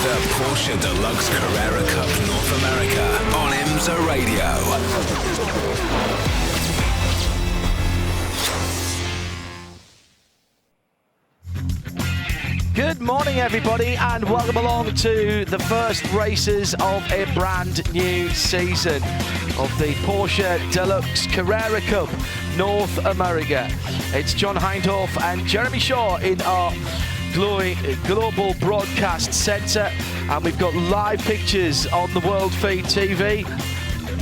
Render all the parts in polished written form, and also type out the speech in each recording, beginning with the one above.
the Porsche Deluxe Carrera Cup North America on IMSA Radio. Good morning, everybody, and welcome along to the first races of a brand new season of the Porsche Deluxe Carrera Cup North America. It's John Hindhaugh and Jeremy Shaw in our global broadcast centre, and we've got live pictures on the World Feed TV.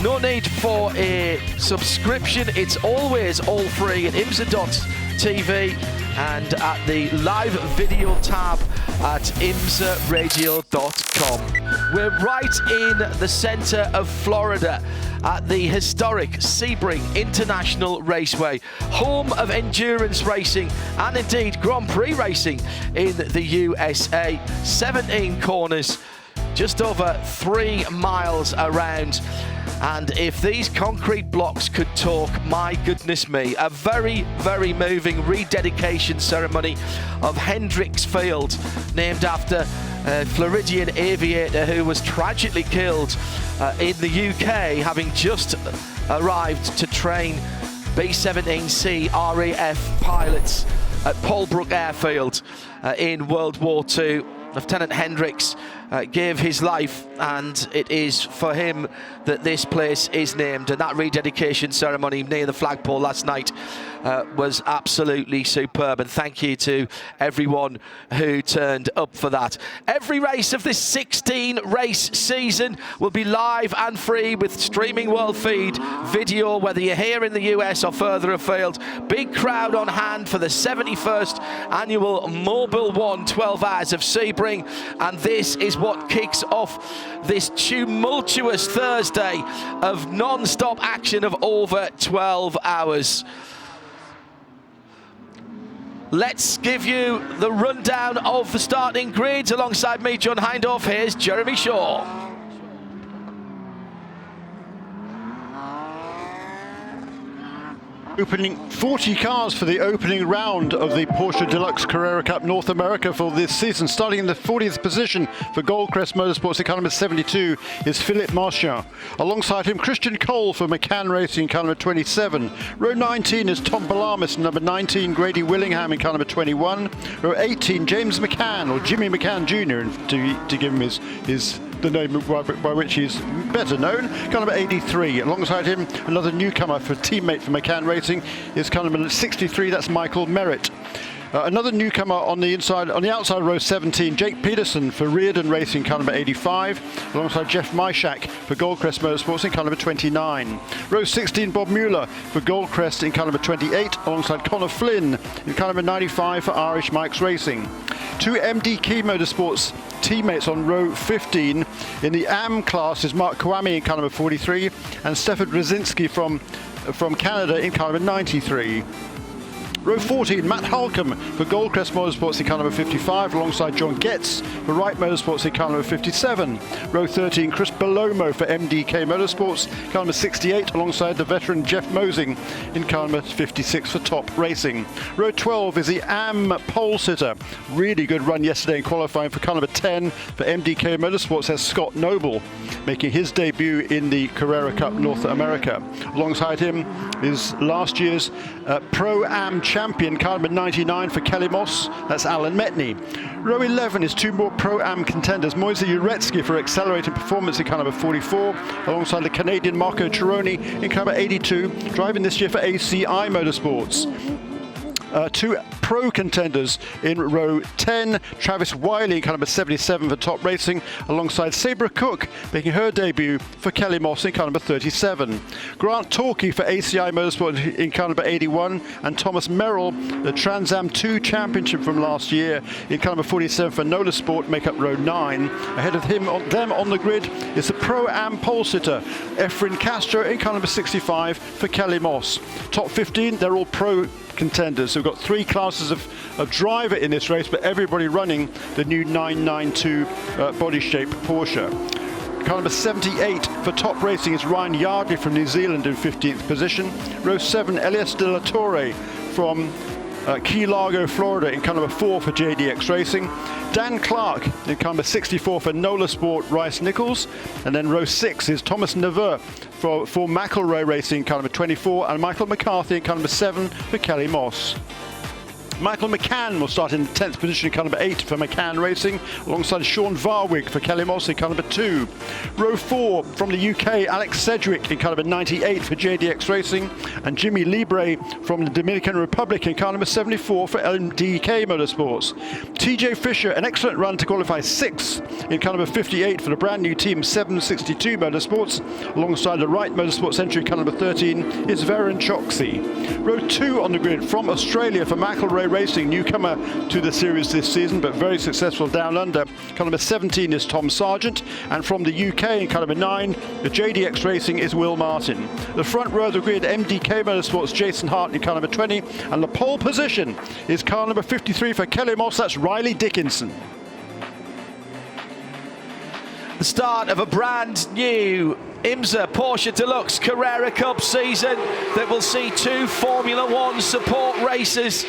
No need for a subscription, it's always all free at IMSA.tv and at the live video tab at imsaradio.com. We're right in the centre of Florida at the historic Sebring International Raceway, home of endurance racing and indeed Grand Prix racing in the USA. 17 corners, just over 3 miles around. And if these concrete blocks could talk, my goodness me, a very, very moving rededication ceremony of Hendricks Field, named after a Floridian aviator who was tragically killed in the UK, having just arrived to train B-17C RAF pilots at Polbrook Airfield in World War II. Lieutenant Hendricks gave his life, and it is for him that this place is named. And that rededication ceremony near the flagpole last night was absolutely superb, and thank you to everyone who turned up for that. Every race of this 16 race season will be live and free with streaming World Feed video, whether you're here in the US or further afield. Big crowd on hand for the 71st annual Mobile One 12 Hours of Sebring, and this is what kicks off this tumultuous Thursday of non-stop action of over 12 hours. Let's give you the rundown of the starting grids. Alongside me, John Hindhaugh, here's Jeremy Shaw. Opening 40 cars for the opening round of the Porsche Deluxe Carrera Cup North America for this season. Starting in the 40th position for Goldcrest Motorsports, car number 72 is Philippe Marchand. Alongside him, Christian Cole for McCann Racing, car number 27. Row 19 is Tom Balamis, number 19, Grady Willingham in car number 21. Row 18, James McCann, or Jimmy McCann Jr., to give him the name by which he's better known, car number 83. Alongside him, another newcomer for teammate for McCann Racing is car number 63, that's Michael Merritt. Another newcomer on the outside row 17, Jake Peterson for Reardon Racing, car number 85, alongside Jeff Myshak for Goldcrest Motorsports in car number 29. Row 16, Bob Mueller for Goldcrest in car number 28, alongside Connor Flynn in car number 95 for Irish Mike's Racing. Two MDK Motorsports teammates on row 15. In the AM class is Mark Kawami in car number 43 and Stefan Brzezinski from Canada in car number 93. Row 14, Matt Holcomb for Goldcrest Motorsports in car number 55, alongside John Getz for Wright Motorsports in car number 57. Row 13, Chris Belomo for MDK Motorsports, car number 68, alongside the veteran Jeff Mosing in car number 56 for Top Racing. Row 12 is the AM pole sitter. Really good run yesterday in qualifying for car number 10 for MDK Motorsports as Scott Noble, making his debut in the Carrera Cup North America. Alongside him is last year's Pro-Am champion, car number 99 for Kelly Moss, that's Alan Metney. Row 11 is two more Pro-Am contenders, Moise Uretsky for Accelerated Performance in car number 44, alongside the Canadian Marco Tironi in car number 82, driving this year for ACI Motorsports. Two pro contenders in row 10, Travis Wiley, car number 77 for Top Racing, alongside Sabra Cook, making her debut for Kelly Moss in car number 37. Grant Torquay for ACI Motorsport in car number 81, and Thomas Merrill, the Trans Am 2 Championship from last year, in car number 47 for Nola Sport, make up row 9. Ahead of them on the grid is the Pro-Am pole sitter, Efren Castro in car number 65 for Kelly Moss. Top 15, they're all pro contenders. So we've got three classes of driver in this race, but everybody running the new 992 body shape Porsche. Car number 78 for Top Racing is Ryan Yardley from New Zealand in 15th position. Row 7, Elias de la Torre from Key Largo, Florida in car number 4 for JDX Racing. Dan Clark in car number 64 for Nola Sport Rice Nichols. And then row 6 is Thomas Neveu for McElroy Racing in car number 24. And Michael McCarthy in car number 7 for Kelly Moss. Michael McCann will start in 10th position in car number 8 for McCann Racing, alongside Sean Varwig for Kelly Moss in car number 2. Row 4 from the UK, Alex Sedgwick in car number 98 for JDX Racing, and Jimmy Libre from the Dominican Republic in car number 74 for MDK Motorsports. TJ Fisher, an excellent run to qualify 6th in car number 58 for the brand new team 762 Motorsports, alongside the Wright Motorsports entry car number 13 is Varen Choksi. Row 2 on the grid from Australia for McElroy Racing, newcomer to the series this season, but very successful down under. Car number 17 is Tom Sargent, and from the UK in car number 9, the JDX Racing is Will Martin. The front row of the grid, MDK Motorsports, Jason Hart in car number 20, and the pole position is car number 53 for Kelly Moss, that's Riley Dickinson. The start of a brand new IMSA Porsche Deluxe Carrera Cup season that will see 2 Formula 1 support races,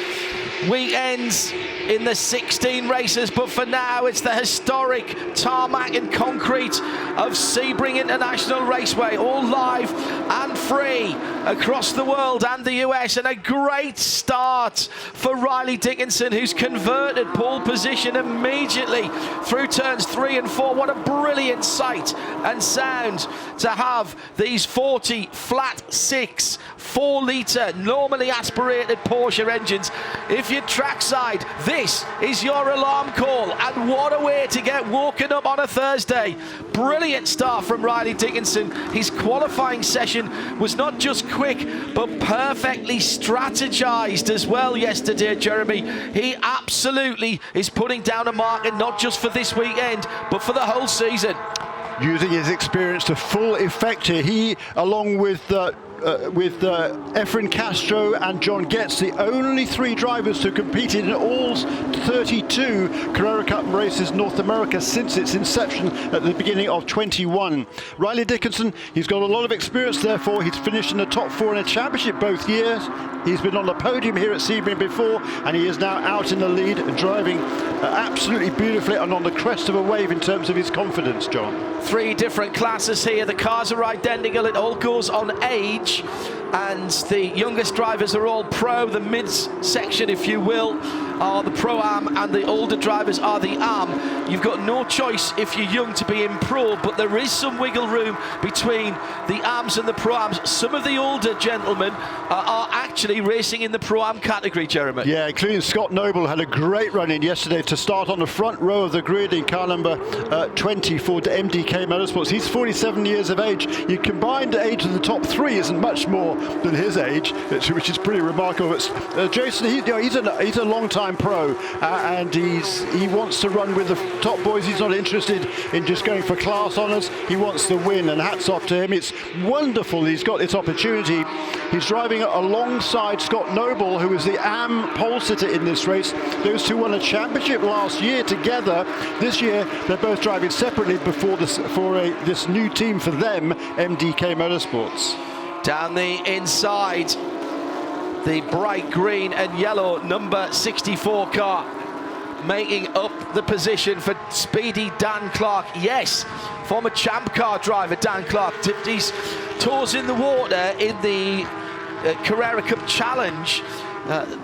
weekends in the 16 races, but for now it's the historic tarmac and concrete of Sebring International Raceway, all live and free across the world and the US, and a great start for Riley Dickinson, who's converted pole position immediately through turns 3 and 4. What a brilliant sight and sound to have these 40 flat 6 4-litre normally aspirated Porsche engines. If you're trackside, this is your alarm call, and what a way to get woken up on a Thursday. Brilliant start from Riley Dickinson. His qualifying session was not just quick, but perfectly strategized as well yesterday, Jeremy. He absolutely is putting down a mark, and not just for this weekend, but for the whole season. Using his experience to full effect here, he, along with Efren Castro and John Getz, the only 3 drivers to compete in all 32 Carrera Cup races in North America since its inception at the beginning of 21. Riley Dickinson, he's got a lot of experience, therefore he's finished in the top 4 in a championship both years. He's been on the podium here at Sebring before, and he is now out in the lead, driving absolutely beautifully and on the crest of a wave in terms of his confidence, John. 3 different classes here. The cars are identical. It all goes on age, and the youngest drivers are all pro. The mid-section, if you will, are the Pro-Am, and the older drivers are the Am. You've got no choice if you're young to be in Pro, but there is some wiggle room between the Ams and the Pro-Ams. Some of the older gentlemen are actually racing in the Pro-Am category, Jeremy. Yeah, including Scott Noble had a great run in yesterday to start on the front row of the grid in car number 20 for MDK Motorsports. He's 47 years of age. You combine the age of the top 3 isn't much more than his age, which is pretty remarkable. But, Jason, he's a long-time pro, and he wants to run with the top boys. He's not interested in just going for class honours. He wants to win, and hats off to him. It's wonderful he's got this opportunity. He's driving alongside Scott Noble, who is the Am pole sitter in this race. Those 2 won a championship last year together. This year they're both driving separately for this new team for them, MDK Motorsports. Down the inside, the bright green and yellow number 64 car making up the position for speedy Dan Clark. Yes, former champ car driver Dan Clark dipped his toes in the water in the Carrera Cup Challenge.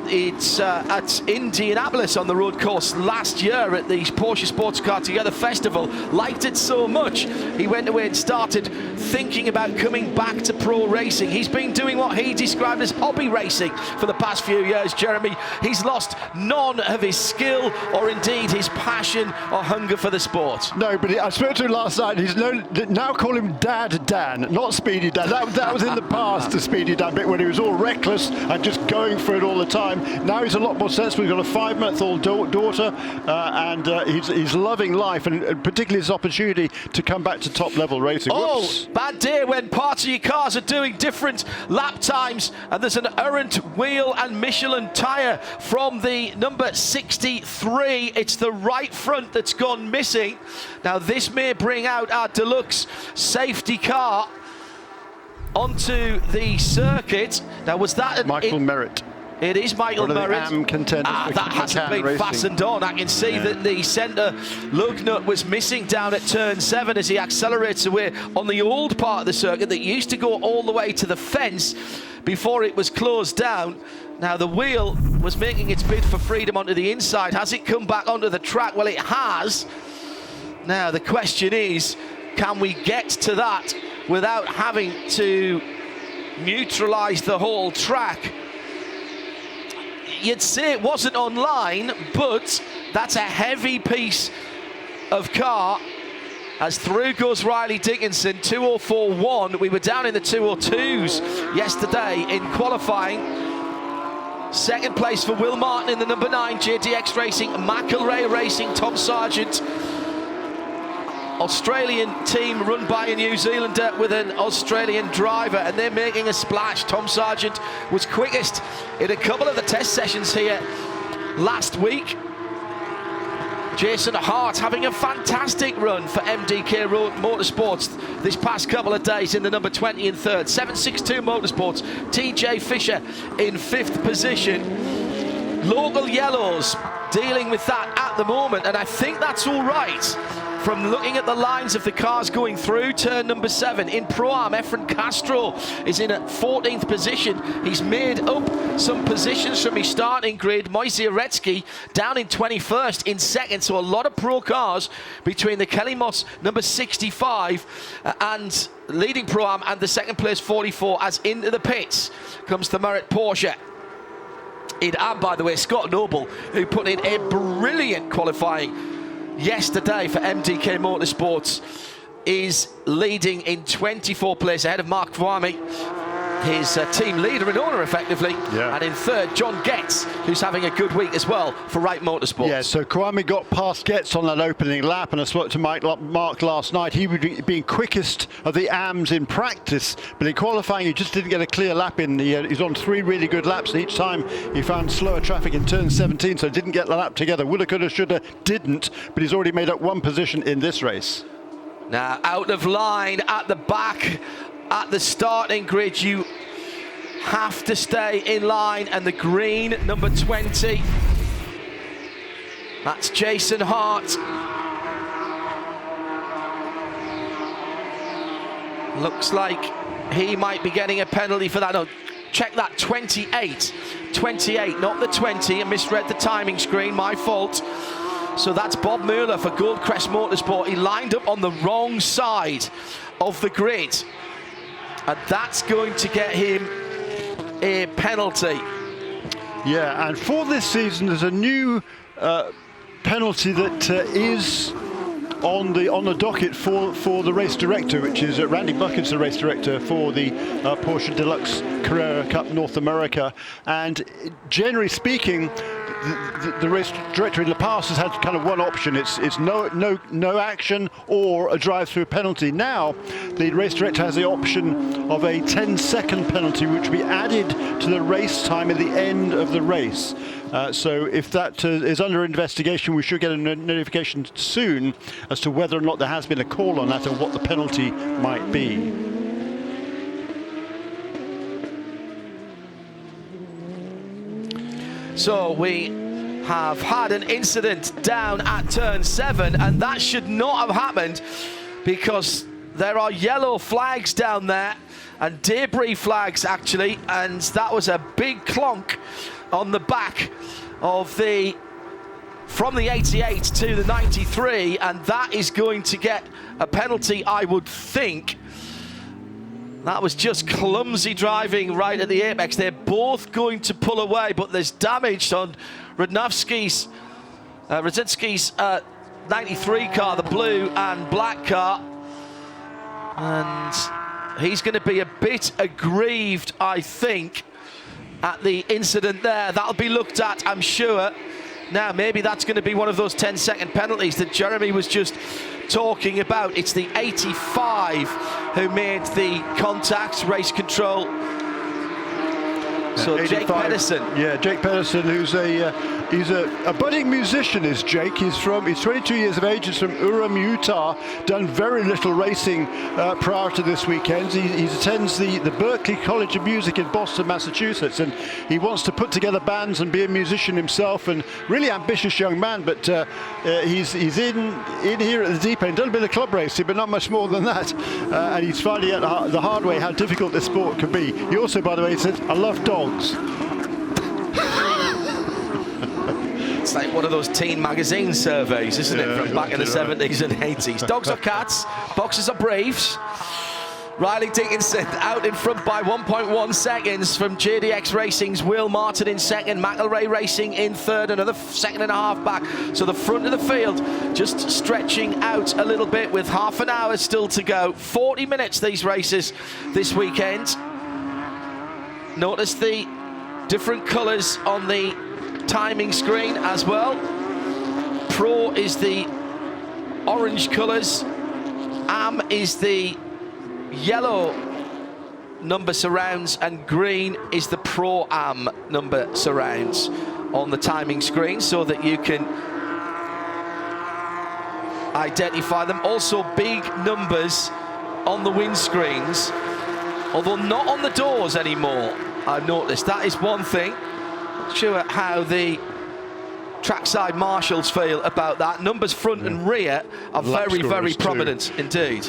It's at Indianapolis on the road course last year at the Porsche Sports Car Together Festival. Liked it so much, he went away and started thinking about coming back to pro racing. He's been doing what he described as hobby racing for the past few years, Jeremy. He's lost none of his skill or indeed his passion or hunger for the sport. No, but I spoke to him last night. He's now call him Dad Dan, not Speedy Dan. That was in the past, the Speedy Dan bit, when he was all reckless and just going for it all the time. Now he's a lot more sensible. He's got a 5-month-old daughter, and he's loving life, and particularly his opportunity to come back to top-level racing. Whoops. Oh, bad day when parts of your cars are doing different lap times, and there's an errant wheel and Michelin tyre from the number 63. It's the right front that's gone missing. Now this may bring out our deluxe safety car onto the circuit. Now was that Michael Merritt? It is Michael Murray. That hasn't been fastened on. I can see that the centre lug nut was missing down at turn 7 as he accelerates away on the old part of the circuit that used to go all the way to the fence before it was closed down. Now the wheel was making its bid for freedom onto the inside. Has it come back onto the track? Well, it has. Now the question is, can we get to that without having to neutralise the whole track? You'd say it wasn't online, but that's a heavy piece of car. As through goes Riley Dickinson, 2:04.1. We were down in the 2:02s yesterday in qualifying. Second place for Will Martin in the number 9, JDX Racing, McElrea Racing, Tom Sargent. Australian team run by a New Zealander with an Australian driver, and they're making a splash. Tom Sargent was quickest in a couple of the test sessions here last week. Jason Hart having a fantastic run for MDK Motorsports this past couple of days in the number 20 and 3rd. 762 Motorsports, TJ Fisher in 5th position. Local yellows dealing with that at the moment, and I think that's all right. From looking at the lines of the cars going through turn number 7 in Pro-Am, Efren Castro is in at 14th position. He's made up some positions from his starting grid. Moise Uretsky down in 21st in 2nd. So a lot of pro cars between the Kelly Moss number 65 and leading Pro-Am and the second place 44 as into the pits comes the Merit Porsche. And by the way, Scott Noble, who put in a brilliant qualifying yesterday for MDK Motorsports, is leading in 24th place ahead of Mark Kwame, his team leader and owner effectively. And in 3rd, John Getz, who's having a good week as well for Wright Motorsports. Yeah, so Kwame got past Getz on that opening lap, and I spoke to Mark last night. He would be quickest of the AMs in practice, but in qualifying he just didn't get a clear lap in. He's on 3 really good laps, and each time he found slower traffic in turn 17, so didn't get the lap together. Woulda, coulda, shoulda, didn't, but he's already made up 1 position in this race. Now out of line at the back at the starting grid, you have to stay in line, and the green number 20, that's Jason Hart. Looks like he might be getting a penalty for that. No, check that, 28, not the 20. I misread the timing screen, my fault. So that's Bob Mueller for Goldcrest Motorsport. He lined up on the wrong side of the grid, and that's going to get him a penalty. Yeah, and for this season there's a new penalty that is on the docket for the race director, which is Randy Bucket's the race director for the Porsche Deluxe Carrera Cup North America. And generally speaking, the race director in La Paz has had kind of one option. It's no action or a drive-through penalty. Now the race director has the option of a 10-second penalty, which will be added to the race time at the end of the race. So if that is under investigation, we should get a notification soon as to whether or not there has been a call on that and what the penalty might be. So we have had an incident down at turn 7, and that should not have happened because there are yellow flags down there and debris flags actually, and that was a big clonk on the back of from the 88 to the 93, and that is going to get a penalty, I would think. That was just clumsy driving right at the apex. They're both going to pull away, but there's damage on Radzinski's 93 car, the blue and black car. And he's going to be a bit aggrieved, I think, at the incident there. That'll be looked at, I'm sure. Now, maybe that's going to be one of those 10-second penalties that Jeremy was just talking about. It's the 85 who made the contact. Race control So 85. Jake Pedersen. Yeah, Jake Pedersen, who's he's a budding musician, is Jake. He's 22 years of age. He's from Urim, Utah. Done very little racing prior to this weekend. He attends the Berklee College of Music in Boston, Massachusetts, and he wants to put together bands and be a musician himself. And really ambitious young man, but he's in here at the deep end. Done a bit of club racing, but not much more than that. And he's finding out the hard way how difficult this sport can be. He also, by the way, said, "I love dogs." It's like one of those teen magazine surveys, isn't it, from back in the 70s and 80s. Dogs or cats, boxers or briefs. Riley Dickinson out in front by 1.1 seconds from JDX Racing's Will Martin in second, McElrea Racing in third, another second and a half back. So the front of the field just stretching out a little bit with half an hour still to go. 40 minutes these races this weekend. Notice the different colours on the timing screen as well. Pro is the orange colours, AM is the yellow number surrounds, and green is the Pro-Am number surrounds on the timing screen, so that you can identify them. Also big numbers on the windscreens, although not on the doors anymore. I've noticed that is one thing. Not sure how the trackside marshals feel about that. Numbers front and rear are very, very prominent indeed.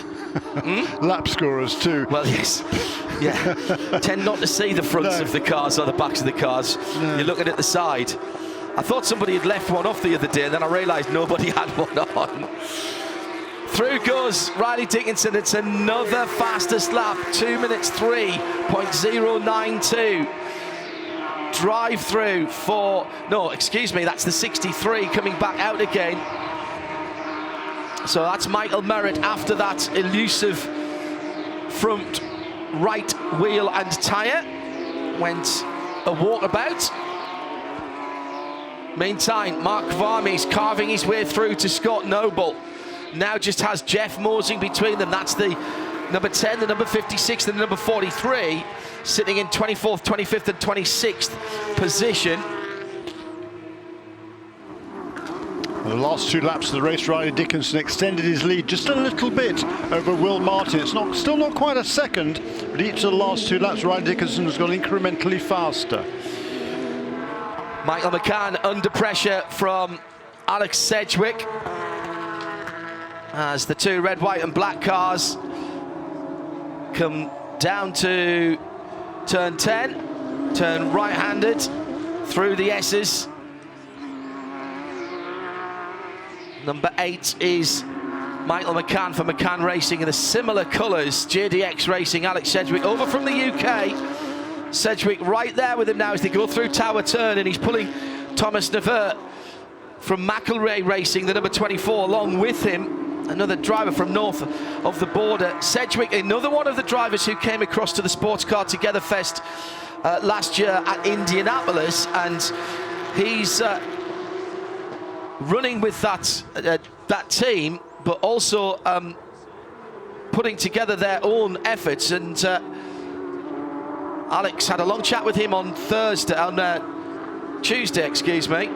Lap scorers too. Well, yes. Yeah. Tend not to see the fronts of the cars or the backs of the cars. You're looking at the side. I thought somebody had left one off the other day, and then I realised nobody had one on. Through goes Riley Dickinson. It's another fastest lap, 2 minutes 3.092. Drive through for, no, excuse me, that's the 63 coming back out again. So that's Michael Merritt after that elusive front right wheel and tyre. Went a walkabout. Meantime, Mark Varmey's carving his way through to Scott Noble. Now just has Jeff Mosing between them. That's the number 10, the number 56, and the number 43, sitting in 24th, 25th, and 26th position. The last two laps of the race, Riley Dickinson extended his lead just a little bit over Will Martin. It's still not quite a second, but each of the last two laps, Riley Dickinson has gone incrementally faster. Michael McCann under pressure from Alex Sedgwick, as the two red, white and black cars come down to turn 10, turn right-handed through the S's. Number 8 is Michael McCann for McCann Racing in the similar colours. JDX Racing, Alex Sedgwick over from the UK. Sedgwick right there with him now as they go through Tower Turn, and he's pulling Thomas Nevert from McElrea Racing, the number 24, along with him. Another driver from north of the border. Sedgwick, another one of the drivers who came across to the Sports Car Together Fest last year at Indianapolis, and he's running with that team, but also putting together their own efforts. And Alex had a long chat with him on Tuesday, excuse me.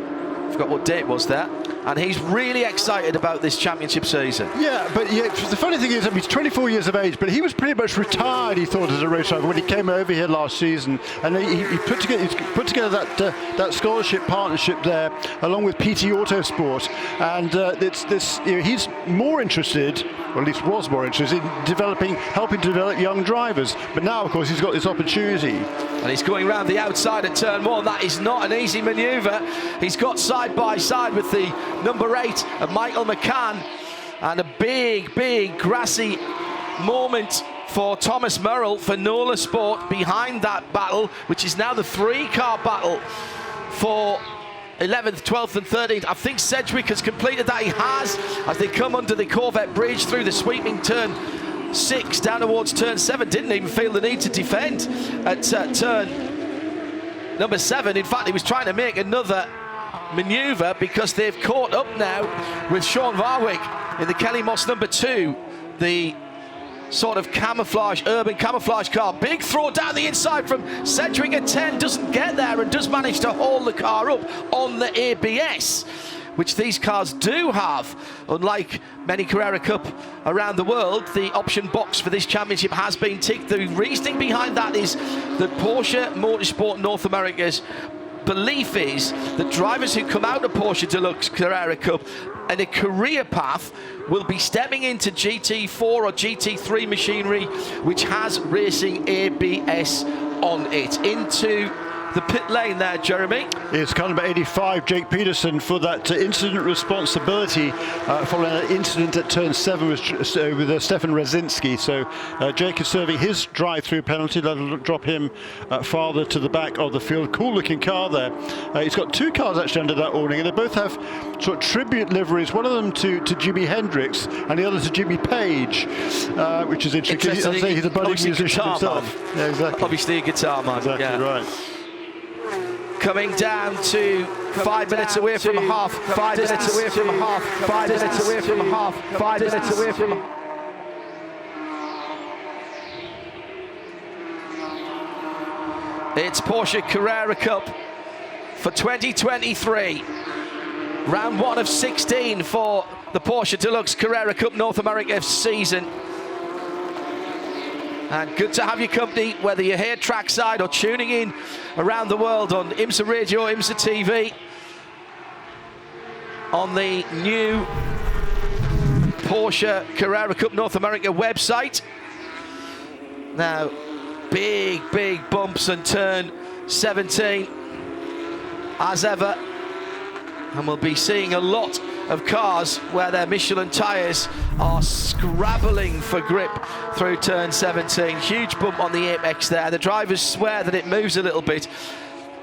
Forgot what day it was there. And he's really excited about this championship season. Yeah, but the funny thing is, I mean, he's 24 years of age, but he was pretty much retired, he thought, as a race driver when he came over here last season. And he put together that scholarship partnership there, along with PT Autosport. And he's more interested, or at least was more interested, in helping to develop young drivers. But now, of course, he's got this opportunity. And he's going around the outside at turn 1. That is not an easy manoeuvre. He's got side by side with the number 8 of Michael McCann, and a big grassy moment for Thomas Merrill for Nola Sport behind that battle, which is now the 3-car battle for 11th, 12th and 13th. I think Sedgwick has completed that. He has, as they come under the Corvette bridge through the sweeping turn 6 down towards turn 7. Didn't even feel the need to defend at turn number 7. In fact, he was trying to make another manoeuvre because they've caught up now with Sean Varwick in the Kelly Moss number 2, the sort of camouflage, urban camouflage car. Big throw down the inside from Sebring at 10, doesn't get there and does manage to haul the car up on the ABS, which these cars do have. Unlike many Carrera Cup around the world, the option box for this championship has been ticked. The reasoning behind that is that Porsche Motorsport North America's belief is that drivers who come out of Porsche Deluxe Carrera Cup and a career path will be stepping into GT4 or GT3 machinery which has racing ABS on it. Into the pit lane there, Jeremy. It's car number 85, Jake Peterson, for that incident responsibility following an incident at turn 7 with Stefan Rezinski. So Jake is serving his drive-through penalty. That'll drop him farther to the back of the field. Cool looking car there. He's got two cars actually under that awning, and they both have sort of tribute liveries, one of them to Jimi Hendrix and the other to Jimmy Page, which is interesting. He's a budding musician himself. Yeah, exactly. Obviously a guitar man. Exactly, yeah. right. Coming down to 5 minutes away from half. 5 minutes away from half. 5 minutes away from half. 5 minutes away from. It's Porsche Carrera Cup for 2023. Round 1 of 16 for the Porsche Deluxe Carrera Cup North America season. And good to have your company, whether you're here trackside or tuning in around the world on IMSA Radio, IMSA TV, on the new Porsche Carrera Cup North America website. Now, big bumps and turn 17, as ever. And we'll be seeing a lot of cars where their Michelin tyres are scrabbling for grip through turn 17. Huge bump on the apex there. The drivers swear that it moves a little bit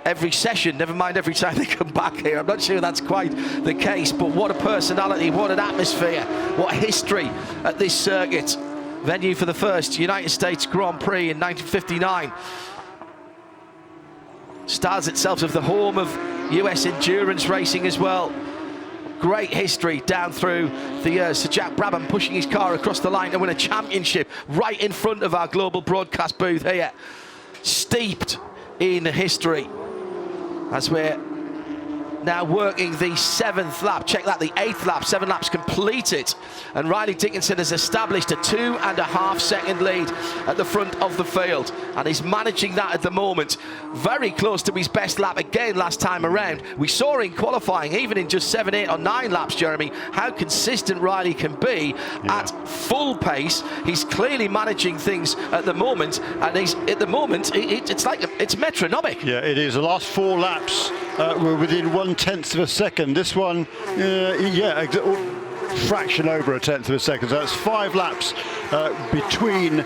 every session, never mind every time they come back here. I'm not sure that's quite the case, but what a personality, what an atmosphere, what history at this circuit. Venue for the first United States Grand Prix in 1959. Styles itself as the home of US endurance racing as well. Great history down through the years. Sir Jack Brabham pushing his car across the line to win a championship right in front of our global broadcast booth here. Steeped in history as we're now working the 7th lap. Check that, the 8th lap, 7 laps completed. And Riley Dickinson has established a 2.5 second lead at the front of the field. And he's managing that at the moment. Very close to his best lap again last time around. We saw in qualifying, even in just 7, 8 or 9 laps, Jeremy, how consistent Riley can be at full pace. He's clearly managing things at the moment. And he's, at the moment, it's like, it's metronomic. Yeah, it is. The last 4 laps were within 1/10 of a second. This one, fraction over a tenth of a second. So that's 5 laps between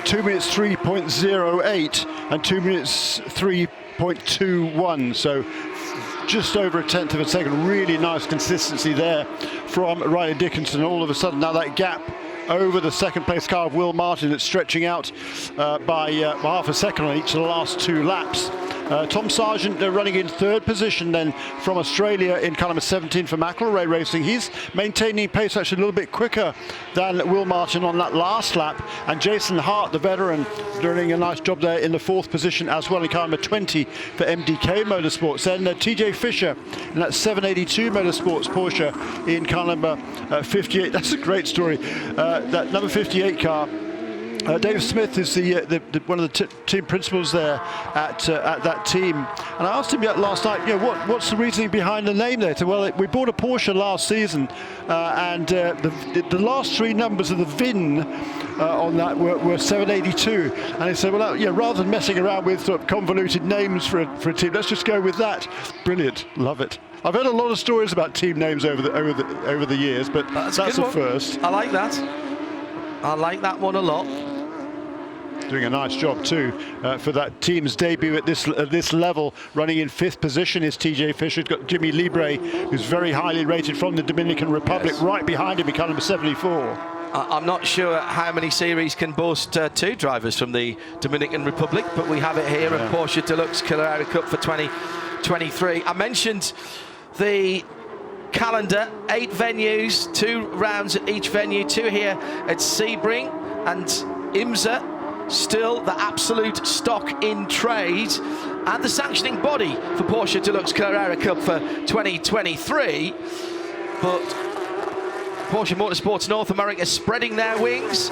2 minutes 3.08 and 2 minutes 3.21. So just over a tenth of a second. Really nice consistency there from Riley Dickinson. All of a sudden now that gap over the second place car of Will Martin, it's stretching out by half a second on each of the last 2 laps. Tom Sargent running in 3rd position then from Australia in car number 17 for McElroy Racing. He's maintaining pace actually a little bit quicker than Will Martin on that last lap. And Jason Hart, the veteran, doing a nice job there in the 4th position as well in car number 20 for MDK Motorsports. Then TJ Fisher in that 782 Motorsports Porsche in car number 58. That's a great story. That number 58 car. Dave Smith is one of the team principals there at that team, and I asked him last night, what's the reasoning behind the name there? He said, well, we bought a Porsche last season, and the last 3 numbers of the VIN on that were 782, and he said, well, rather than messing around with sort of convoluted names for a team, let's just go with that. Brilliant, love it. I've heard a lot of stories about team names over the years, but that's a first. I like that. I like that one a lot. Doing a nice job too for that team's debut at this level. Running in 5th position is TJ Fisher. He's got Jimmy Libre, who's very highly rated from the Dominican Republic, right behind him in car number 74. I'm not sure how many series can boast 2 drivers from the Dominican Republic, but we have it here at Porsche Deluxe Carrera Cup for 2023. I mentioned the calendar, 8 venues, 2 rounds at each venue, 2 here at Sebring. and IMSA still the absolute stock in trade and the sanctioning body for Porsche Deluxe Carrera Cup for 2023. But Porsche Motorsports North America spreading their wings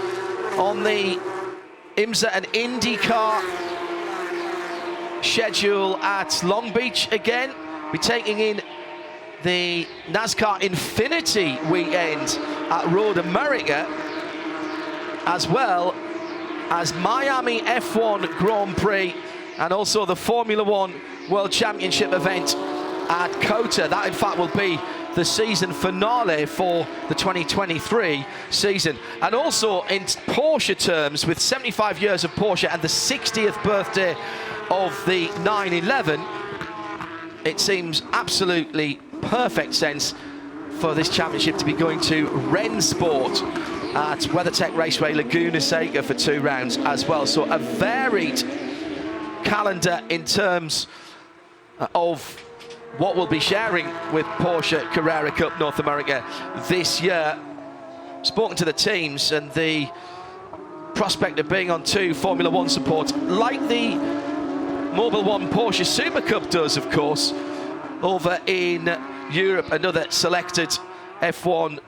on the IMSA and IndyCar schedule at Long Beach again. We're taking in the NASCAR Infinity weekend at Road America, as well as Miami F1 Grand Prix and also the Formula One World Championship event at COTA. That, in fact, will be the season finale for the 2023 season. And also in Porsche terms, with 75 years of Porsche and the 60th birthday of the 911, it seems absolutely perfect sense for this championship to be going to Rennsport at WeatherTech Raceway Laguna Seca for 2 rounds as well. So a varied calendar in terms of what we'll be sharing with Porsche Carrera Cup North America this year. Spoken to the teams, and the prospect of being on 2 Formula One supports, like the Mobile One Porsche Super Cup does, of course, over in Europe and other selected F1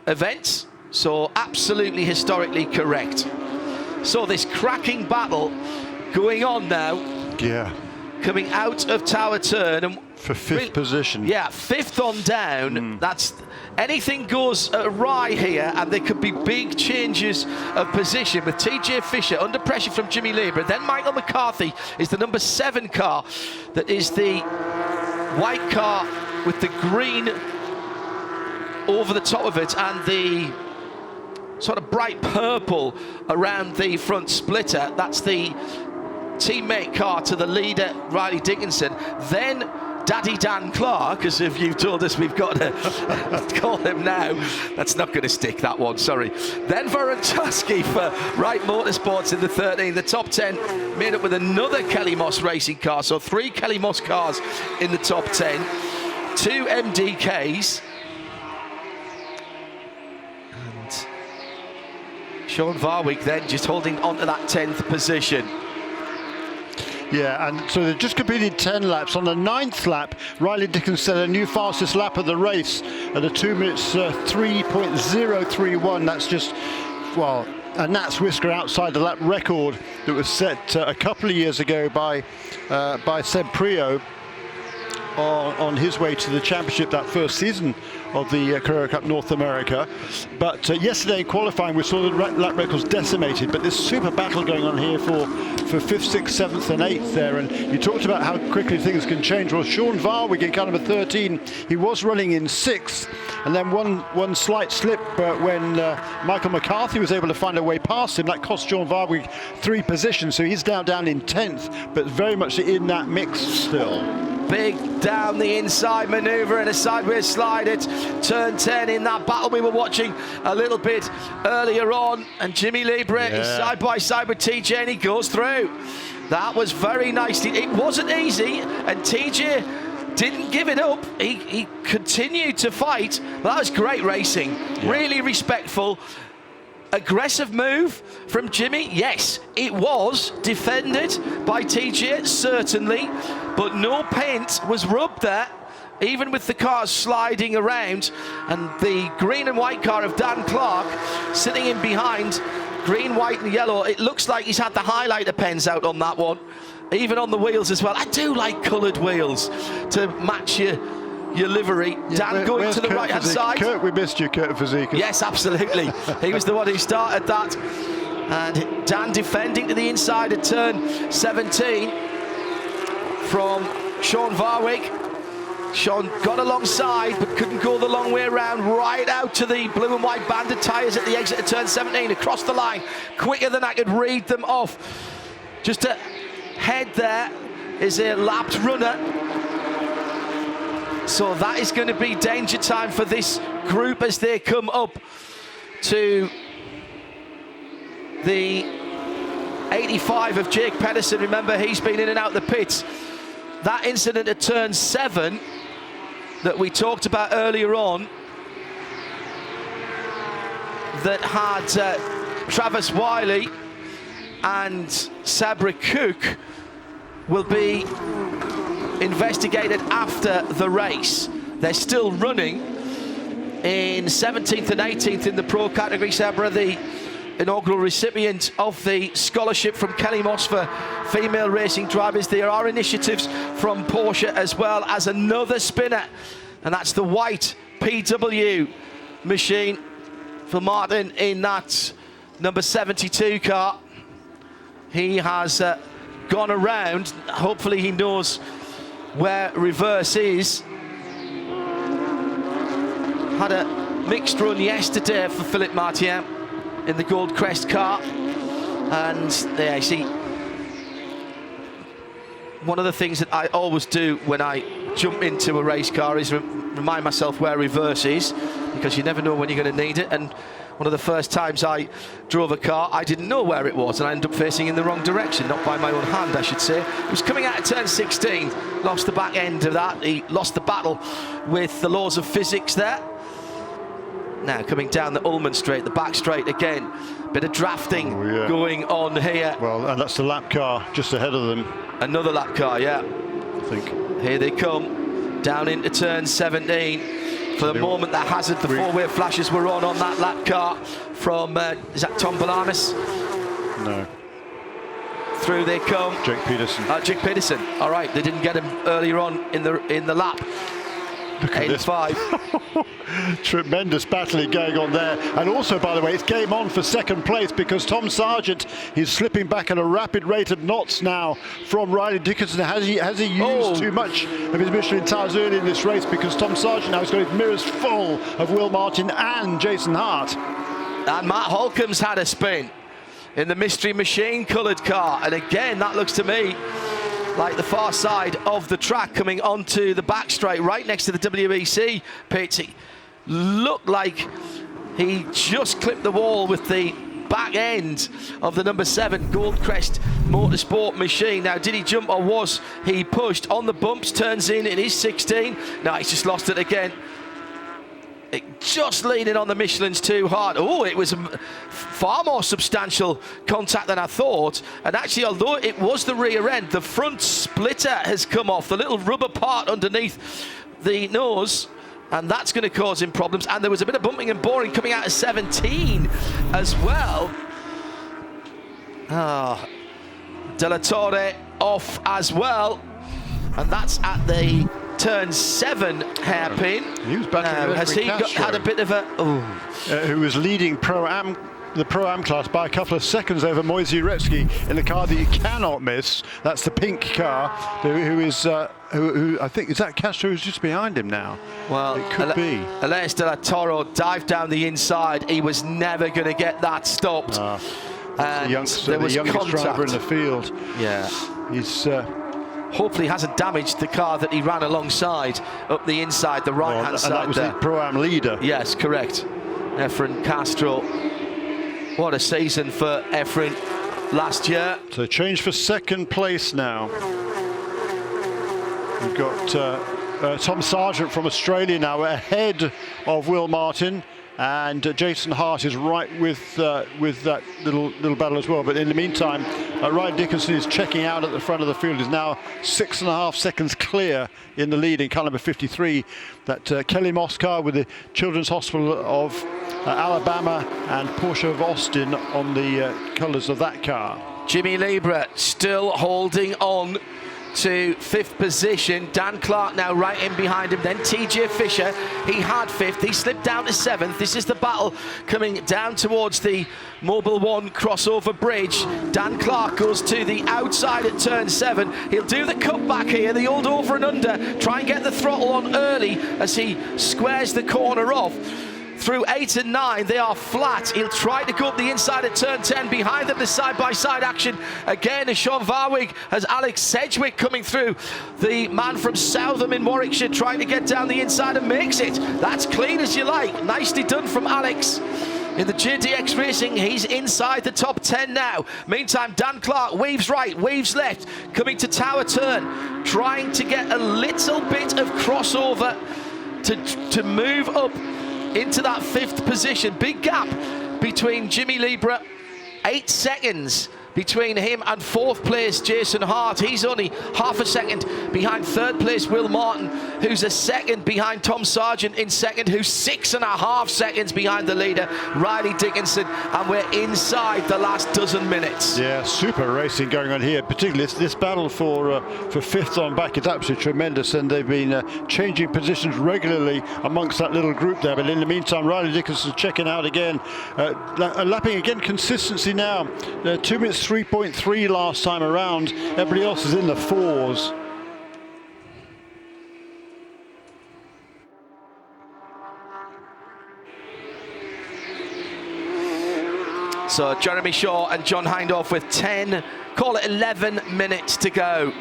events. So absolutely historically correct. So this cracking battle going on now. Yeah. Coming out of Tower Turn and for 5th position. Yeah, 5th on down. That's anything goes awry here, and there could be big changes of position with TJ Fisher under pressure from Jimmy Lieber. Then Michael McCarthy is the number 7 car, that is the white car with the green over the top of it and the sort of bright purple around the front splitter. That's the teammate car to the leader, Riley Dickinson. Then Daddy Dan Clark, as if you told us we've got to call him now. That's not going to stick, that one, sorry. Then Varun Tusky for Wright Motorsports in the 13. The top 10 made up with another Kelly Moss racing car. So 3 Kelly Moss cars in the top 10. 2 MDKs. And Sean Varwick then just holding on to that 10th position. Yeah, and so they just completed 10 laps. On the 9th lap, Riley Dickinson set a new fastest lap of the race at a 2 minutes 3.031. That's just, well, a gnat's whisker outside the lap record that was set a couple of years ago by Seb Prio on his way to the championship that first season of the Carrera Cup North America. But yesterday in qualifying, we saw the lap records decimated, but this super battle going on here for 5th, 6th, 7th and 8th there. And you talked about how quickly things can change. Well, Sean Varwick in car number 13, he was running in 6th, and then one slight slip when Michael McCarthy was able to find a way past him. That cost Sean Varwick 3 positions, so he's now down in 10th, but very much in that mix still. Big down the inside manoeuvre and a sideways slide at turn 10 in that battle we were watching a little bit earlier on. And Jimmy Lieber is side by side with TJ, and he goes through. That was very nice. It wasn't easy, and TJ didn't give it up. He continued to fight. That was great racing. Really respectful. Aggressive move from Jimmy. Yes, it was defended by TJ, certainly, but no paint was rubbed there, even with the cars sliding around. And the green and white car of Dan Clark sitting in behind, green, white and yellow. It looks like he's had the highlighter pens out on that one, even on the wheels as well. I do like coloured wheels to match your livery. Dan going to the right-hand side. Kurt, we missed you, Kurt Fazekas. Yes, absolutely. He was the one who started that. And Dan defending to the inside at turn 17 from Sean Varwick. Sean got alongside, but couldn't go the long way around, right out to the blue and white banded tyres at the exit of turn 17, across the line, quicker than I could read them off. Just ahead there is a lapped runner. So that is going to be danger time for this group as they come up to the 85 of Jake Pedersen. Remember, he's been in and out the pits. That incident at turn 7 that we talked about earlier on, that had Travis Wiley and Sabra Cook will be investigated after the race. They're still running in 17th and 18th in the pro category. Sabra, the inaugural recipient of the scholarship from Kelly Moss for female racing drivers. There are initiatives from Porsche as well as another spinner, and that's the white PW machine for Martin in that number 72 car. He has gone around. Hopefully he knows where reverse is. Had a mixed run yesterday for Philippe Martin in the Gold Crest car, and there you see, one of the things that I always do when I jump into a race car is remind myself where reverse is, because you never know when you're going to need it. And one of the first times I drove a car, I didn't know where it was, and I ended up facing in the wrong direction, not by my own hand, I should say. It was coming out of turn 16, lost the back end of that. He lost the battle with the laws of physics there. Now coming down the Ullman straight, the back straight again. Bit of drafting going on here. Well, and that's the lap car just ahead of them. Another lap car, yeah. I think. Here they come, down into turn 17. For the moment, the hazard, the four-way flashes were on that lap car from, is that Tom Balanis? No. Through they come. Jake Peterson. Jake Peterson. All right, they didn't get him earlier on in the lap. Look at this. 85. Tremendous battling going on there. And also, by the way, it's game on for second place, because Tom Sargent is slipping back at a rapid rate of knots now from Riley Dickinson. Has he used too much of his Michelin tires early in this race? Because Tom Sargent now has got his mirrors full of Will Martin and Jason Hart. And Matt Holcomb's had a spin in the Mystery Machine coloured car. And again, that looks to me like the far side of the track, coming onto the back straight right next to the WEC pits. It looked like he just clipped the wall with the back end of the number 7 Goldcrest Motorsport machine. Now, did he jump or was he pushed on the bumps? Turns in his 16. No, he's just lost it again. Just leaning on the Michelin's too hard. Oh, it was a far more substantial contact than I thought. And actually, although it was the rear end, the front splitter has come off, the little rubber part underneath the nose, and that's going to cause him problems. And there was a bit of bumping and boring coming out of 17 as well. De La Torre off as well. And that's at the turn 7 hairpin. He was battling has he had a bit of a... who was leading the Pro-Am class by a couple of seconds over Moise Uretsky in the car that you cannot miss. That's the pink car, who I think, is that Castro who's just behind him now? Well, it could be. Elias De La Toro dived down the inside. He was never going to get that stopped. And there was the youngest driver in the field. Yeah. He's... hopefully hasn't damaged the car that he ran alongside up the inside, the right-hand side. And that was there. the Pro-Am leader. Yes, correct. Efren Castro. What a season for Efren last year. So change for second place now. We've got Tom Sargent from Australia now ahead of Will Martin. And Jason Hart is right with that little battle as well. But in the meantime, Ryan Dickinson is checking out at the front of the field. Is now 6.5 seconds clear in the lead in car number 53. That Kelly Moss car with the Children's Hospital of Alabama and Porsche of Austin on the colours of that car. Jimmy Libra still holding on to 5th position. Dan Clark now right in behind him. Then TJ Fisher, he had 5th. He slipped down to 7th. This is the battle coming down towards the Mobile One crossover bridge. Dan Clark goes to the outside at turn 7. He'll do the cutback here, the old over and under. Try and get the throttle on early as he squares the corner off. Through 8 and 9, they are flat. He'll try to go up the inside at turn 10. Behind them, the side-by-side action again as Sean Varwig has Alex Sedgwick coming through. The man from Southam in Warwickshire trying to get down the inside and makes it. That's clean as you like. Nicely done from Alex. In the JDX Racing, he's inside the top 10 now. Meantime, Dan Clark weaves right, weaves left, coming to Tower Turn, trying to get a little bit of crossover to move up into that 5th position. Big gap between Jimmy Libra, 8 seconds between him and 4th place Jason Hart. He's only half a second behind 3rd place Will Martin, who's a second behind Tom Sargent in 2nd, who's 6.5 seconds behind the leader Riley Dickinson, and we're inside the last dozen minutes. Yeah, super racing going on here, particularly this battle for 5th on back is absolutely tremendous, and they've been changing positions regularly amongst that little group there. But in the meantime, Riley Dickinson checking out again, lapping again, consistency now, 2 minutes 3.3 last time around. Everybody else is in the 4s. So Jeremy Shaw and John Hindhaugh with 10, call it 11 minutes to go.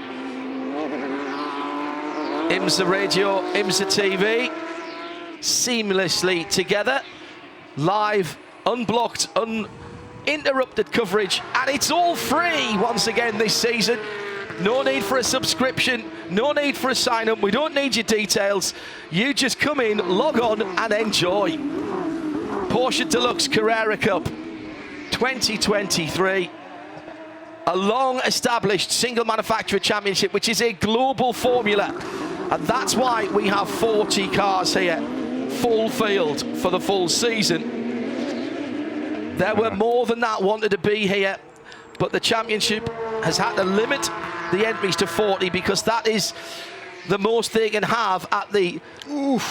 IMSA Radio, IMSA TV, seamlessly together, live, unblocked, uninterrupted coverage, and it's all free once again this season. No need for a subscription, no need for a sign up, we don't need your details. You just come in, log on and enjoy. Porsche Deluxe Carrera Cup 2023, a long established single manufacturer championship which is a global formula, and that's why we have 40 cars here, full field for the full season. There were more than that wanted to be here, but the championship has had to limit the entries to 40 because that is the most they can have at the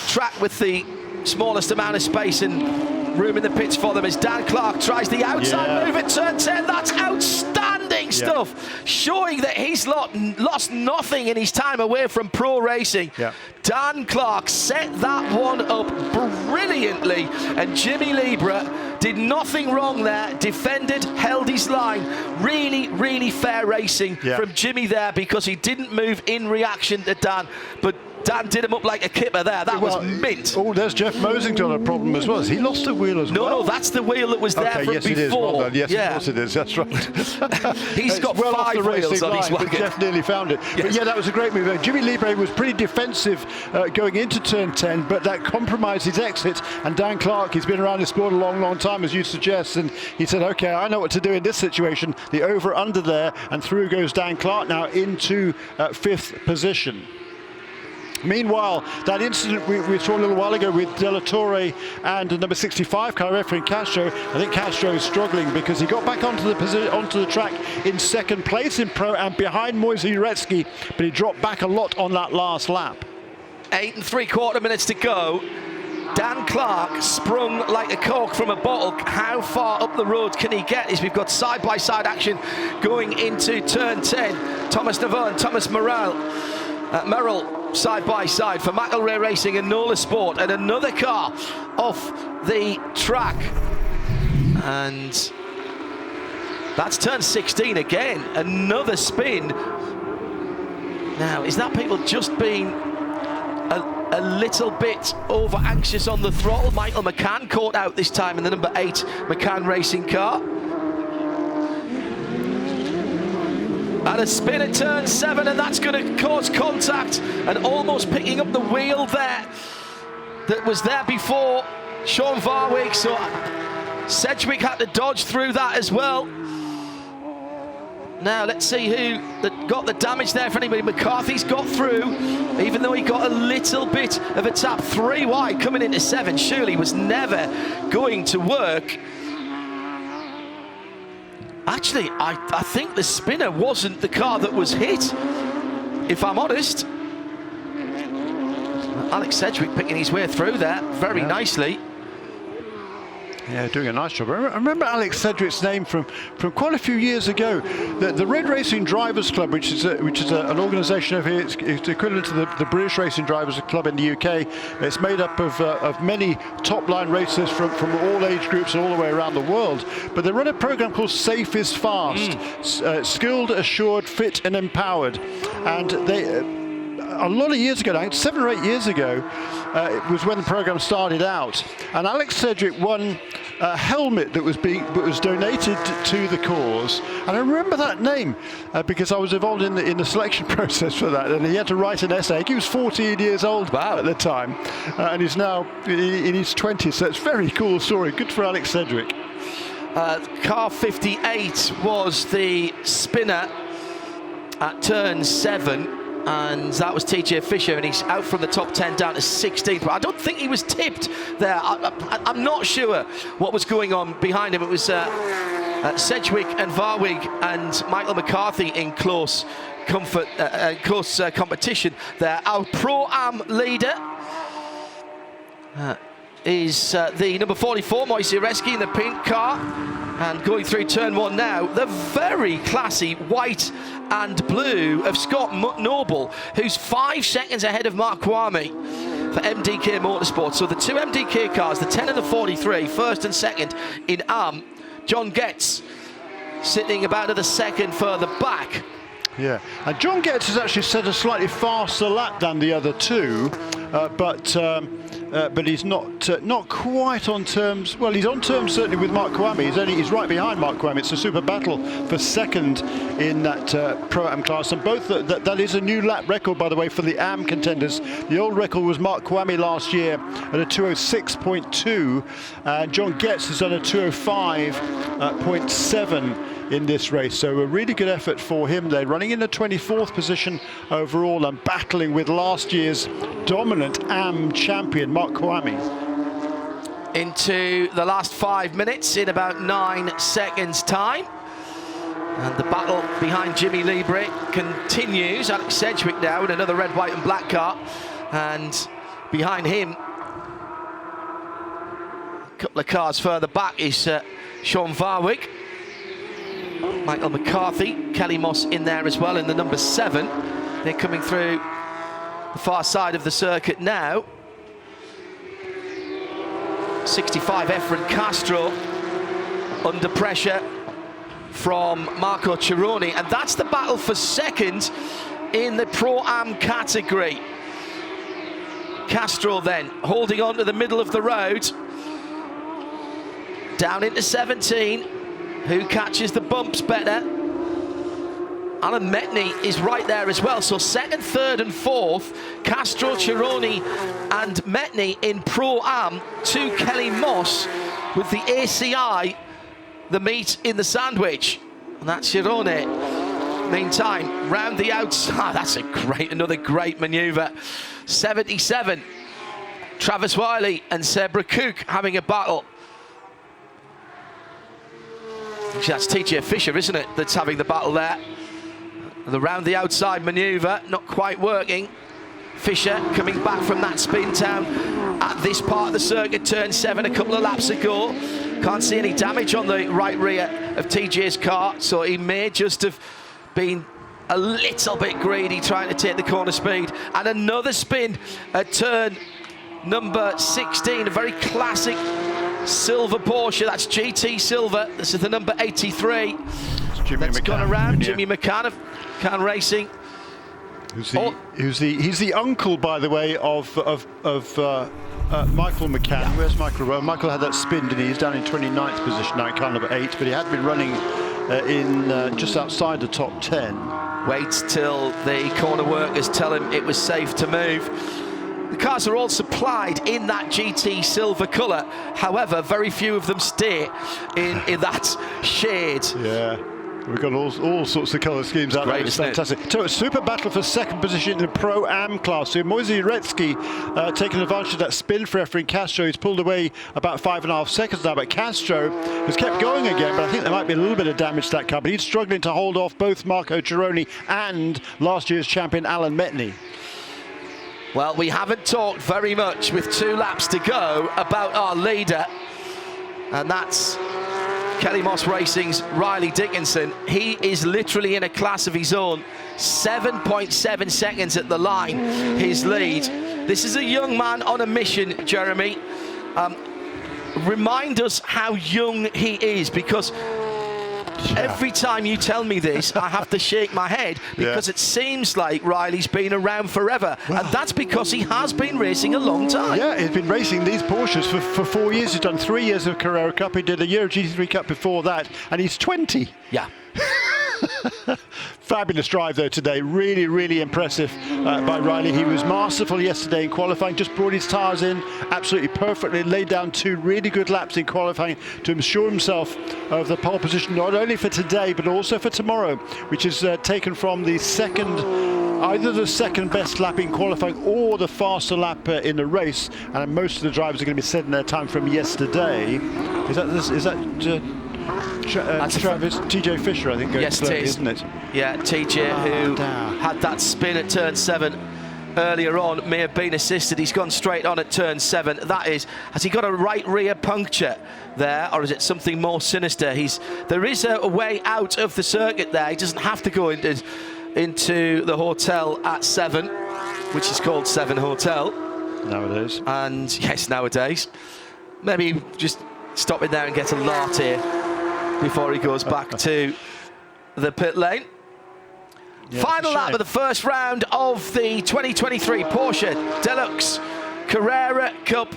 track with the smallest amount of space and room in the pits for them. As Dan Clark tries the outside move at turn 10, that's outstanding stuff, showing that he's lost nothing in his time away from pro racing. Dan Clark set that one up brilliantly, and Jimmy Libra did nothing wrong there, defended, held his line. Really, really fair racing from Jimmy there, because he didn't move in reaction to Dan, but Dan did him up like a kipper there. That was mint. Oh, there's Jeff Mosington, a problem as well. Has he lost a wheel as well? No, that's the wheel that was there from yes, before. It is. Well done. Yes, of course it is. That's right. He's got well 5 wheels on his wagon. Jeff nearly found it. Yes. But yeah, that was a great move. Jimmy Libre was pretty defensive going into turn 10, but that compromised his exit. And Dan Clark, he's been around the sport a long, long time, as you suggest, and he said, okay, I know what to do in this situation. The over-under there, and through goes Dan Clark now into 5th position. Meanwhile, that incident we saw a little while ago with De La Torre and the number 65 car refereeing Castro, I think Castro is struggling because he got back onto the track in 2nd place in Pro and behind Moise Uretsky, but he dropped back a lot on that last lap. 8 3/4 minutes to go. Dan Clark sprung like a cork from a bottle. How far up the road can he get? As we've got side-by-side action going into turn 10. Thomas Navarre and Thomas Merrill side by side for McElrea Racing and Nola Sport, and another car off the track, and that's turn 16 again, another spin. Now, is that people just being a little bit over anxious on the throttle? Michael McCann caught out this time in the number 8 McCann Racing car. And a spin at turn 7, and that's going to cause contact, and almost picking up the wheel there that was there before Sean Varwick, so Sedgwick had to dodge through that as well. Now let's see who got the damage there. For anybody, McCarthy's got through, even though he got a little bit of a tap. 3 wide coming into 7, surely was never going to work. Actually, I think the spinner wasn't the car that was hit, if I'm honest. Alex Sedgwick picking his way through there very nicely. Yeah, doing a nice job. I remember Alex Sedgwick's name from quite a few years ago. The Red Racing Drivers Club, which is an organisation over here, it's equivalent to the British Racing Drivers Club in the UK. It's made up of many top-line racers from all age groups and all the way around the world. But they run a program called Safe is Fast, skilled, assured, fit, and empowered. And they. A lot of years ago, now, 7 or 8 years ago, it was when the program started out, and Alex Sedgwick won a helmet that was donated to the cause, and I remember that name because I was involved in the selection process for that, and he had to write an essay. He was 14 years old at the time, and he's now in his 20s, so it's a very cool story. Good for Alex Sedgwick. Car 58 was the spinner at turn 7, and that was TJ Fisher, and he's out from the top 10 down to 16th. But I don't think he was tipped there. I'm not sure what was going on behind him. It was Sedgwick and Varwig and Michael McCarthy in close competition there. Our Pro-Am leader is the number 44, Moise Ureski, in the pink car. And going through turn 1 now, the very classy white and blue of Scott Noble, who's 5 seconds ahead of Mark Kwame for MDK Motorsport. So the 2 MDK cars, the 10 and the 43, first and second in AM. John Getz sitting about at the second further back. Yeah, and John Getz has actually set a slightly faster lap than the other 2, but he's not quite on terms. Well, he's on terms certainly with Mark Kwame. He's right behind Mark Kwame. It's a super battle for second in that Pro-Am class, and both that is a new lap record, by the way, for the AM contenders. The old record was Mark Kwame last year at a 206.2, and John Getz has done a 205.7 in this race, so a really good effort for him. They're running in the 24th position overall and battling with last year's dominant AM champion Mark Kwame. Into the last 5 minutes in about 9 seconds time, and the battle behind Jimmy Libre continues. Alex Sedgwick now in another red, white and black car, and behind him a couple of cars further back is Sean Varwig, Michael McCarthy, Kelly Moss in there as well in the number 7. They're coming through the far side of the circuit now. 65 Efren Castro under pressure from Marco Cironi, and that's the battle for second in the Pro-Am category. Castro then holding on to the middle of the road, down into 17. Who catches the bumps better? Alan Metney is right there as well. So second, third and fourth, Castro, Cironi and Metney in Pro-Am to Kelly Moss with the ACI, the meat in the sandwich. And that's Cironi. Meantime, round the outside, that's another great manoeuvre. 77, Travis Wiley and Sebring Cook having a battle. That's TJ Fisher, isn't it, that's having the battle there. The round the outside manoeuvre, not quite working. Fisher coming back from that spin down at this part of the circuit, turn 7 a couple of laps ago. Can't see any damage on the right rear of TJ's car, so he may just have been a little bit greedy trying to take the corner speed. And another spin at turn number 16, a very classic silver Porsche. That's GT silver. This is the number 83. That's gone around. Jimmy McCann of Can Racing. He's the uncle, by the way, of Michael McCann. Yeah. Where's Michael? Well, Michael had that spin, didn't he? He's down in 29th position now, car number 8, but he had been running in just outside the top 10. Waits till the corner workers tell him it was safe to move. The cars are all supplied in that GT silver colour. However, very few of them stay in that shade. Yeah, we've got all sorts of colour schemes out there. It's fantastic. So a super battle for second position in the Pro-Am class. So Moise Ureski taking advantage of that spin for Efren Castro. He's pulled away about 5.5 seconds now, but Castro has kept going again, but I think there might be a little bit of damage to that car. But he's struggling to hold off both Marco Cironi and last year's champion Alan Metney. Well, we haven't talked very much with 2 laps to go about our leader, and that's Kelly Moss Racing's Riley Dickinson. He is literally in a class of his own. 7.7 seconds at the line, his lead. This is a young man on a mission, Jeremy. Remind us how young he is, because Every time you tell me this, I have to shake my head because it seems like Riley's been around forever. And that's because he has been racing a long time. Yeah, he's been racing these Porsches for 4 years. He's done 3 years of Carrera Cup. He did a year of GT3 Cup before that, and he's 20. Yeah. Fabulous drive though today, really, really impressive by Riley. He was masterful yesterday in qualifying, just brought his tyres in absolutely perfectly, laid down 2 really good laps in qualifying to ensure himself of the pole position, not only for today but also for tomorrow, which is taken from the either the second best lap in qualifying or the faster lap in the race, and most of the drivers are going to be setting their time from yesterday. Is that Travis, TJ Fisher, I think, yes, it is, isn't it? Yeah, TJ, who had that spin at turn 7 earlier on, may have been assisted. He's gone straight on at turn 7. That is, has he got a right rear puncture there, or is it something more sinister? There is a way out of the circuit there. He doesn't have to go into the hotel at 7, which is called 7 Hotel. Nowadays. And yes, nowadays. Maybe just stop in there and get a latte before he goes back to the pit lane. Yeah, final lap of the first round of the 2023 Porsche Deluxe Carrera Cup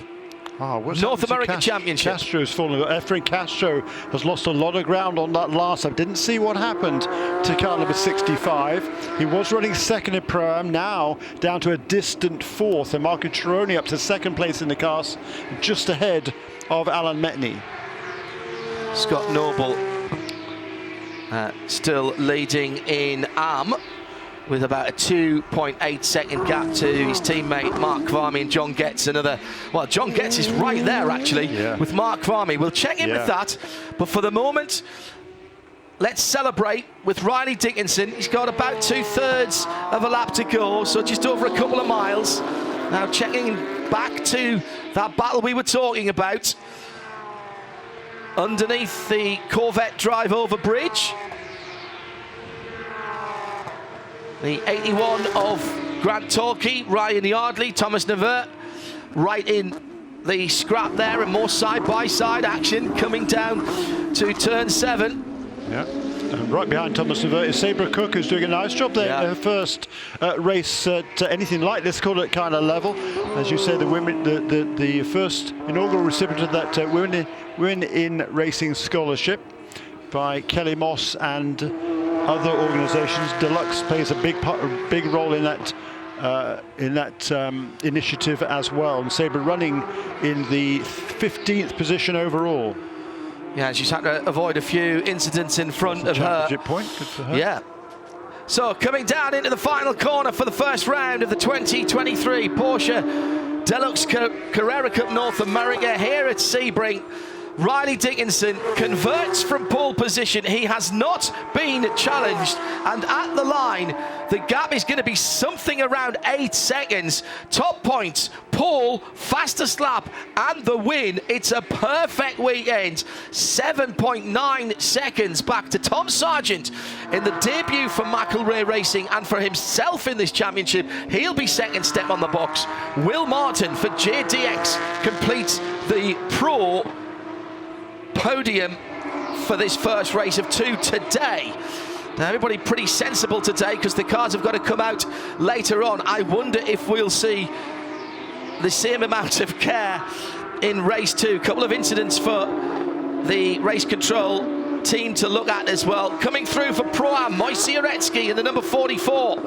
North American Championship. Castro's fallen. Efrain Castro has lost a lot of ground on that last. I didn't see what happened to car number 65. He was running second in Pro-Am, now down to a distant 4th. And Marco Cironi up to second place in the cars, just ahead of Alan Metni. Scott Noble still leading in AM with about a 2.8 second gap to his teammate Mark Kvarmy and John Getz. Well, John Getz is right there actually with Mark Kvarmy. We'll check in with that, but for the moment, let's celebrate with Riley Dickinson. He's got about 2/3 of a lap to go, so just over a couple of miles. Now checking back to that battle we were talking about. Underneath the Corvette drive over bridge. The 81 of Grant Torquay, Ryan Yardley, Thomas Nevert, right in the scrap there, and more side-by-side action coming down to turn 7. Yeah, and right behind Thomas Nevert is Sabra Cook, who's doing a nice job there. Her first race at anything like this, call it kind of level. As you say, the women, the first inaugural recipient of that Women in Racing Scholarship by Kelly Moss and other organisations. Deluxe plays a big role in that initiative as well. And Sabra running in the 15th position overall. Yeah, she's had to avoid a few incidents in front of her. Point. Good for her. Yeah. So coming down into the final corner for the first round of the 2023 Porsche Deluxe Carrera Cup North America here at Sebring. Riley Dickinson converts from pole position. He has not been challenged, and at the line the gap is going to be something around 8 seconds. Top points, pole, fastest lap and the win. It's a perfect weekend. 7.9 seconds back to Tom Sargent in the debut for McElrea Racing, and for himself in this championship he'll be second step on the box. Will Martin for JDX completes the pro podium for this first race of 2 today. Now everybody pretty sensible today because the cars have got to come out later on. I wonder if we'll see the same amount of care in race 2. Couple of incidents for the race control team to look at as well. Coming through for Pro-Am, Moise Uretsky in the number 44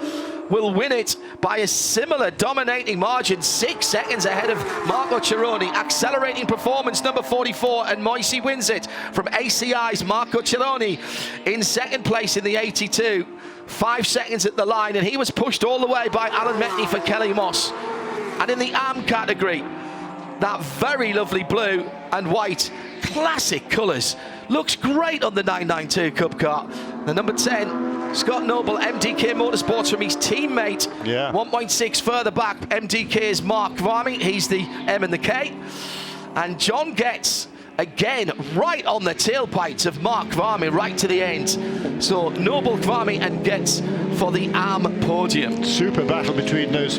will win it by a similar dominating margin, 6 seconds ahead of Marco Cironi. Accelerating performance, number 44, and Moise wins it from ACI's Marco Cironi in second place in the 82. 5 seconds at the line, and he was pushed all the way by Alan Metni for Kelly Moss. And in the AM category, that very lovely blue and white, classic colours. Looks great on the 992 Cup car. The number 10, Scott Noble, MDK Motorsports, from his teammate. 1.6 further back, MDK's Mark Kvarmy. He's the M and the K. And John Getz, again, right on the tailpipes of Mark Kvarmy, right to the end. So Noble, Kvarmy and Getz for the AM podium. Super battle between those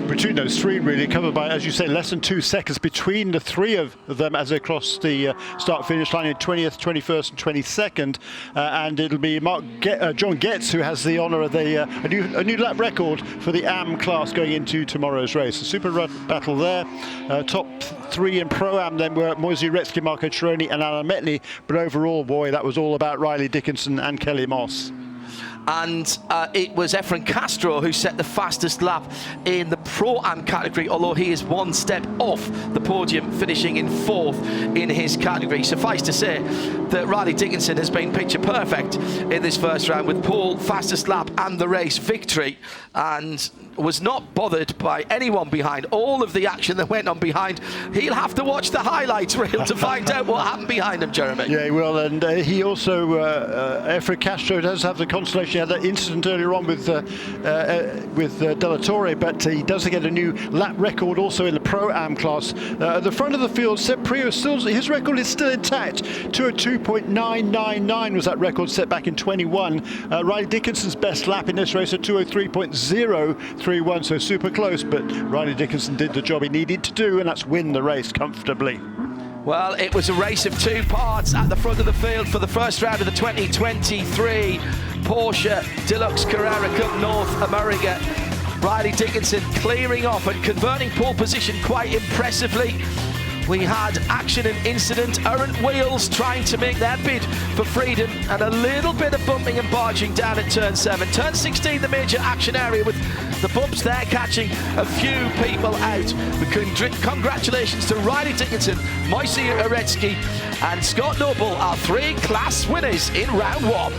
three, really, covered by, as you say, less than 2 seconds between the three of them as they cross the start-finish line in 20th, 21st and 22nd. And it'll be John Getz who has the honour of a new lap record for the AM class going into tomorrow's race. A super battle there. Top three in Pro-Am then were Moise Uretsky, Marco Chironi and Alan Metney. But overall, boy, that was all about Riley Dickinson and Kelly Moss. And it was Efren Castro who set the fastest lap in the Pro-Am category, although he is one step off the podium, finishing in 4th in his category. Suffice to say that Riley Dickinson has been picture perfect in this first round, with pole, fastest lap and the race victory, and was not bothered by anyone behind. All of the action that went on behind, he'll have to watch the highlights reel to find out what happened behind him, Jeremy. Yeah, he will, and he also, Efren Castro does have the consolation. He had that incident earlier on with De La Torre, but he does get a new lap record also in the Pro-Am class. At the front of the field, Sebring, his record is still intact. 202.999 was that record set back in 21. Riley Dickinson's best lap in this race at 203.031, so super close, but Riley Dickinson did the job he needed to do, and that's win the race comfortably. Well, it was a race of two parts at the front of the field for the first round of the 2023 Porsche Deluxe Carrera Cup North America. Riley Dickinson clearing off and converting pole position quite impressively. We had action and incident, errant wheels trying to make their bid for freedom, and a little bit of bumping and barging down at turn 7. Turn 16, the major action area, with the bumps there catching a few people out. Congratulations to Riley Dickinson, Moise Uretsky and Scott Noble, our 3 class winners in round 1.